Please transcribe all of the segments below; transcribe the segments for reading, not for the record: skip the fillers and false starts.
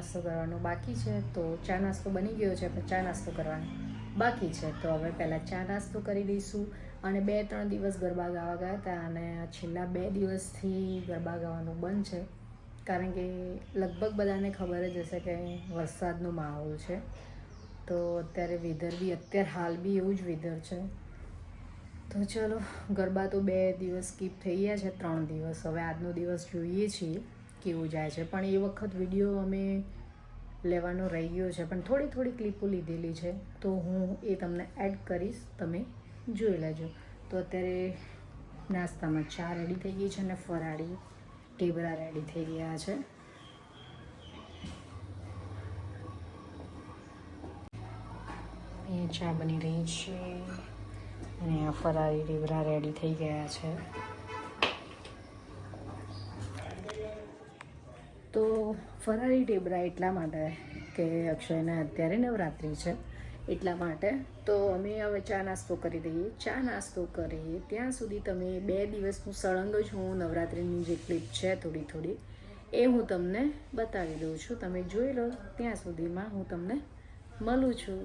નાસ્તો કરવાનો બાકી છે. તો ચા નાસ્તો બની ગયો છે, પણ ચા નાસ્તો કરવાનો બાકી છે. તો હવે પહેલાં ચા નાસ્તો કરી દઈશું. અને 2-3 દિવસ ગરબા ગાવા ગયા હતા, અને છેલ્લા 2 દિવસથી ગરબા ગાવાનું બંધ છે. કારણ કે લગભગ બધાને ખબર જ હશે કે વરસાદનો માહોલ છે. તો અત્યારે વેધર બી અત્યારે હાલ બી એવું જ વેધર છે. તો ચલો, ગરબા તો 2 દિવસ સ્કીપ થઈ ગયા છે, 3 દિવસ. હવે આજનો દિવસ જોઈએ છીએ કેવું જાય છે. પણ એ વખત વિડીયો અમે લેવાનો રહી ગયો છે, પણ થોડી ક્લિપો લીધેલી છે, તો હું એ તમને એડ કરીશ, તમે જોઈ લેજો. તો અત્યારે નાસ્તામાં ચા રેડી થઈ ગઈ છે અને ફરાળી ઢેબરા રેડી થઈ ગયા છે. એ ચા બની રહી છે અને આ ફરાળી ઢેબરા રેડી થઈ ગયા છે. તો ફરાળી ઢેબરા એટલા માટે કે અક્ષયને અત્યારે નવરાત્રિ છે એટલા માટે. તો અમે હવે ચા નાસ્તો કરી દઈએ. ચા નાસ્તો કરીએ ત્યાં સુધી તમે 2 દિવસનું સળંગ જ હું નવરાત્રિની જે ક્લિપ છે થોડી એ હું તમને બતાવી દઉં છું. તમે જોઈ લો, ત્યાં સુધીમાં હું તમને મળું છું.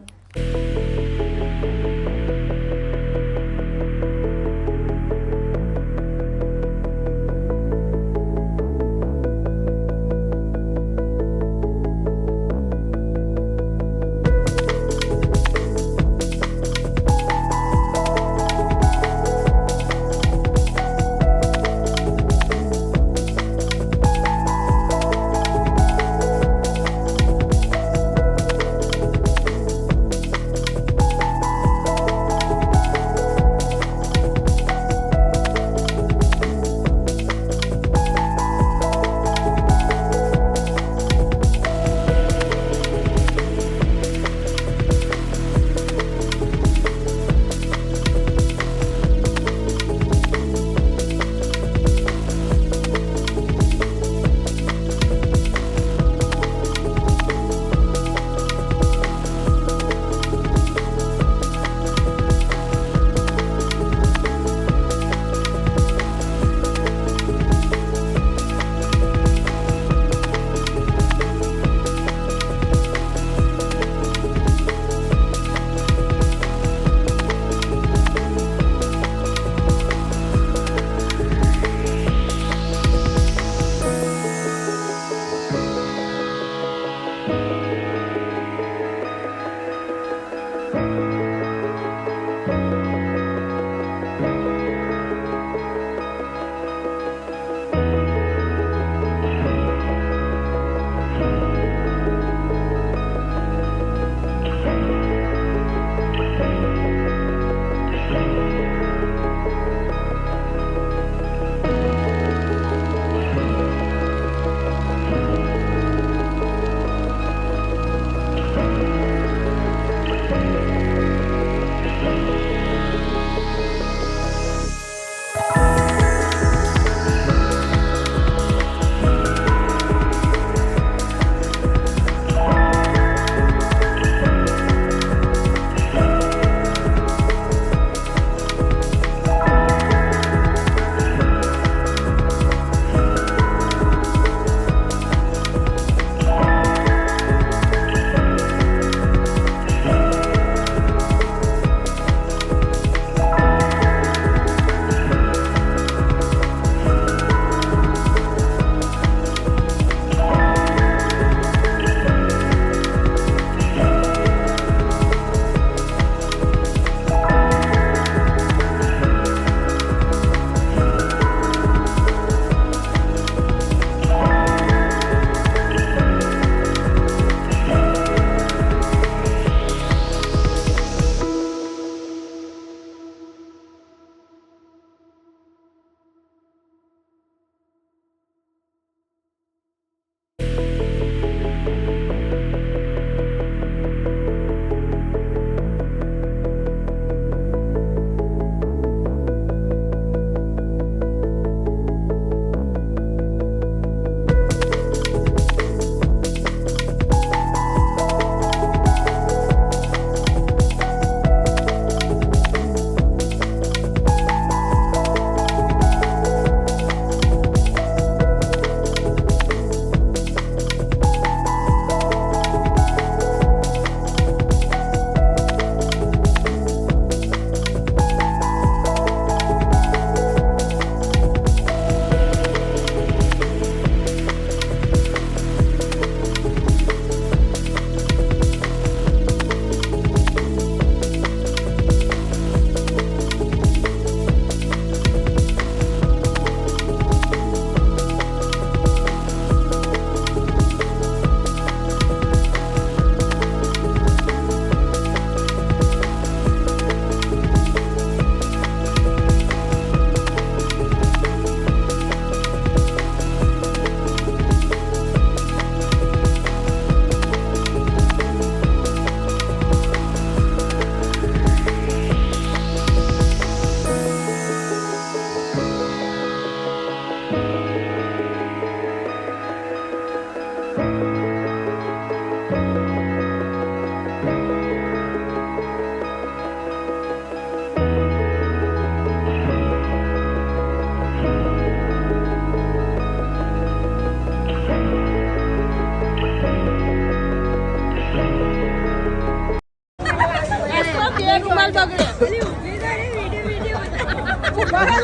એ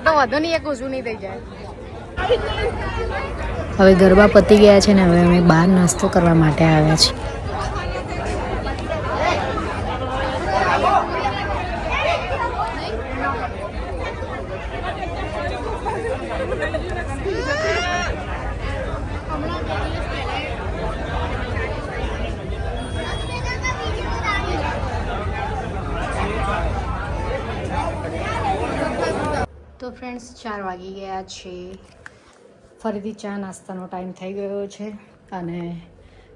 તો વધુ નહીં, એક ઓછું નહીં થઈ જાય. હવે ગરબા પતી ગયા છે ને હવે અમે બહાર નાસ્તો કરવા માટે આવ્યા છીએ. તો ફ્રેન્ડ્સ 4 વાગી ગયા છે, ફરીથી ચા નાસ્તાનો ટાઈમ થઈ ગયો છે અને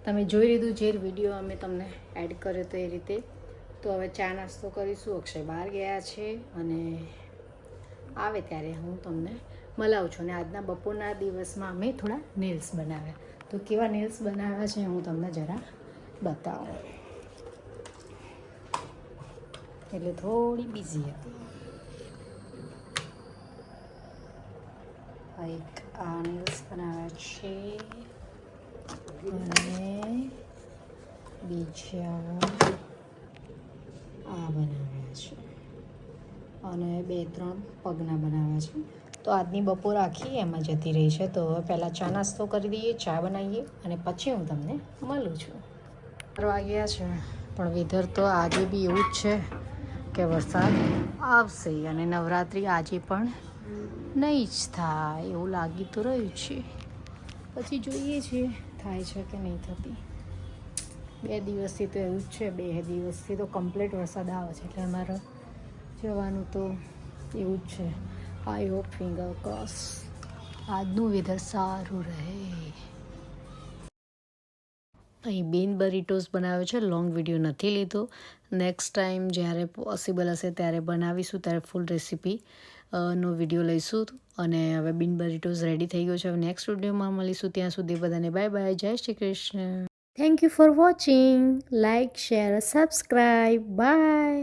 તમે જોઈ લીધું જે વિડીયો અમે તમને એડ કર્યો તો એ રીતે. તો હવે ચા નાસ્તો કરીશું. અક્ષય બહાર ગયા છે અને આવે ત્યારે હું તમને મળાવું છું. અને આજના બપોરના દિવસમાં અમે થોડા નેલ્સ બનાવ્યા. તો કેવા નેલ્સ બનાવ્યા છે હું તમને જરા બતાવું. એટલે થોડી બિઝી હતી. એક આ નેલ્સ બનાવ્યા છે અને બીજા આ બનાવ્યા છે અને 2-3 પગના બનાવ્યા છે. તો આજની બપોર આખી એમાં જતી રહી છે. તો હવે પહેલાં ચા નાસ્તો કરી દઈએ, ચા બનાવીએ અને પછી હું તમને મળું છું. 4 વાગ્યા છે પણ વેધર તો આજે બી એવું જ છે કે વરસાદ આવશે અને નવરાત્રિ આજે પણ નહીં જ થાય એવું લાગી તો રહ્યું છે. પછી જોઈએ છીએ થાય છે કે નહીં થતી. 2 દિવસથી તો એવું જ છે, 2 દિવસથી તો કમ્પ્લીટ વરસાદ આવે છે એટલે અમારે જવાનું તો એવું જ છે. આઈ હોપ ફિંગર ક્રોસ આજનું વેધર સારું રહે. અહીં બીન બરીટોસ બનાવ્યો છે. લોંગ વિડીયો નથી લીધો. નેક્સ્ટ ટાઈમ જ્યારે પોસિબલ હશે ત્યારે બનાવીશું, ત્યારે ફૂલ રેસીપી નો વિડીયો લઈશું. અને હવે બીન બરીટોસ રેડી થઈ ગયો છે. હવે નેક્સ્ટ વિડીયોમાં મળીશું. ત્યાં સુધી બધાને બાય બાય. જય Shri Krishna. Thank you for watching. Like, share, subscribe. By.